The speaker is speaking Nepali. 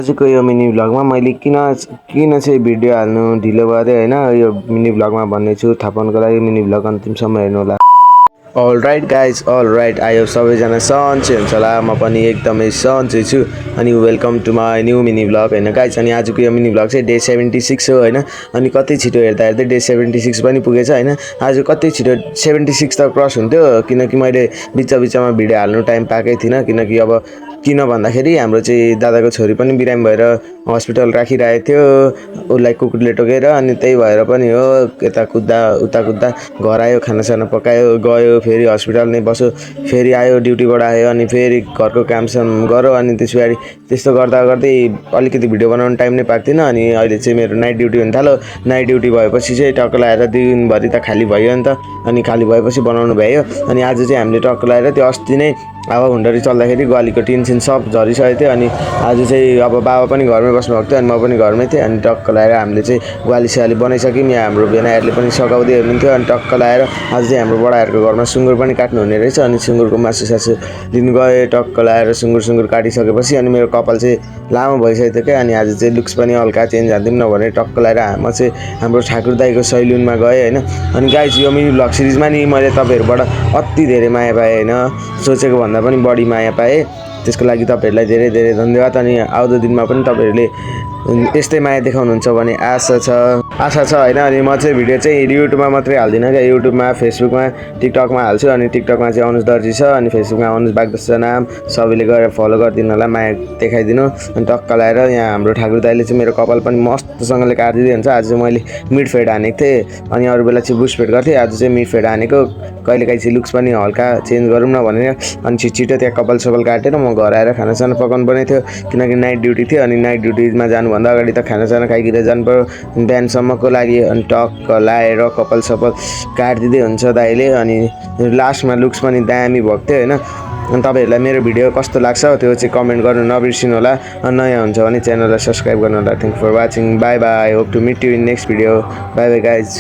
आजको यो मिनी भ्लगमा मैले किन चाहिँ भिडियो हाल्नु ढिलो गरेँ हैन, यो मिनी भ्लगमा भन्ने छु। थाहा पाउनको लागि मिनी भ्लग अन्तिमसम्म हेर्नु होला। अलराइट गाइज, अलराइट, आयो सबैजना सन्चै हुन्छ होला। म पनि एकदमै सन्चै छु अनि welcome to my new mini vlog हैन गाइज। अनि आजको यो मिनी भ्लग चाहिँ डे 76 हो हैन। अनि कति छिटो हेर्दा डे 76 पनि पुगेछ हैन। आज कति छिटो 76 त क्रस हुन्थ्यो, किनकि मैले बिचमा भिडियो हाल्नु टाइम पाएकै थिइनँ। किनकि अब किन भन्दाखेरि हाम्रो चाहिँ दादाको छोरी पनि बिरामी भएर हस्पिटल राखिरहेको थियो, उसलाई कुकुरले टोकेर। अनि त्यही भएर पनि हो, यता कुद्दा उता कुद्दा घर आयो, खानासाना पकायो, गयो, फेरि हस्पिटल नै बस्यो, फेरि आयो, ड्युटीबाट आयो, अनि फेरि घरको कामसाम गऱ्यो। अनि त्यसपछि त्यस्तो गर्दा गर्दै अलिकति भिडियो बनाउनु टाइम नै पाएको थिएन। अनि अहिले चाहिँ मेरो नाइट ड्युटी हुन थाल्यो। नाइट ड्युटी भएपछि चाहिँ टक्क लगाएर दिनभरि त खाली भयो नि त। अनि खाली भएपछि बनाउनु भ्यायो। अनि आज चाहिँ हामीले टक्क लगाएर त्यो अस्ति नै हावा हुन्डरी चल्दाखेरि ग्वालीको टिनसिन सब झरिसकेको थियो। अनि आज चाहिँ अब बाबा पनि घरमै बस्नुभएको थियो, अनि म पनि घरमै थिएँ। अनि टक्क लगाएर हामीले चाहिँ ग्वाली स्याली बनाइसक्यौँ। यहाँ हाम्रो बेनाहरूले पनि सघाउँदै हुनुहुन्थ्यो। अनि टक्क लगाएर आज चाहिँ हाम्रो बडाहरूको घरमा सुँगुर पनि काट्नु हुने रहेछ। अनि सुँगुरको मासु सासु लिनु गएँ। टक्क लगाएर सुँगुर काटिसकेपछि अनि मेरो कपाल चाहिँ लामो भइसकेको थियो क्या। अनि आज चाहिँ लुक्स पनि हल्का चेन्ज हालिदिउँ न भने टक्क लगाएर म चाहिँ हाम्रो ठाकुर दाईको सैलुनमा गएँ हैन। अनि गाइज यो मिनी भ्लग सिरिजमा नि मैले तपाईँहरूबाट अति धेरै माया पाएँ हैन, सोचेको भन्दा पनि बढी माया पाएँ। त्यसको लागि तपाईँहरूलाई धेरै धेरै धन्यवाद। अनि आउँदो दिनमा पनि तपाईँहरूले यस्तै माया देखाउनुहुन्छ भन्ने आशा छ हैन। अनि म चाहिँ भिडियो चाहिँ युट्युबमा मात्रै हाल्दिनँ क्या, युट्युबमा, फेसबुकमा, टिकटकमा हाल्छु। अनि टिकटकमा चाहिँ अनुज दर्जी छ, अनि फेसबुकमा अनुज बागदस नाम। सबैले गएर फलो गरिदिनु होला, माया देखाइदिनु। अनि टक्क लगाएर यहाँ हाम्रो ठाकुर दाइले चाहिँ मेरो कपाल पनि मस्तसँगले काटिदिँदै हुन्छ। आज चाहिँ मैले मिड फेड हानेको थिएँ, अनि अरू बेला चाहिँ बुस्ट फेड गर्थेँ। आज चाहिँ मिड फेड हानेको, कहिलेकाहीँ चाहिँ लुक्स पनि हल्का चेन्ज गरौँ न भनेर। अनि छिटो त्यहाँ कपाल सपाल काटेर म घर आएर खानासाना पकाउनु पर्ने थियो, किनकि नाइट ड्युटी थियो। अनि नाइट ड्युटीमा जानुभन्दा अगाडि त खानासाना खाइकन जानु पऱ्यो बिहानसम्मको लागि। अनि टक्क लाएर कपाल सपाल काटिदिँदै हुन्छ दाइले। अनि लास्टमा लुक्स पनि दामी भएको थियो हैन। अनि तपाईँहरूलाई मेरो भिडियो कस्तो लाग्छ त्यो चाहिँ कमेन्ट गर्नु नबिर्सिनु होला। नयाँ हुन्छ भने च्यानललाई सब्सक्राइब गर्नु होला। Thank for watching, bye bye, hope to meet you in next video, bye bye guys.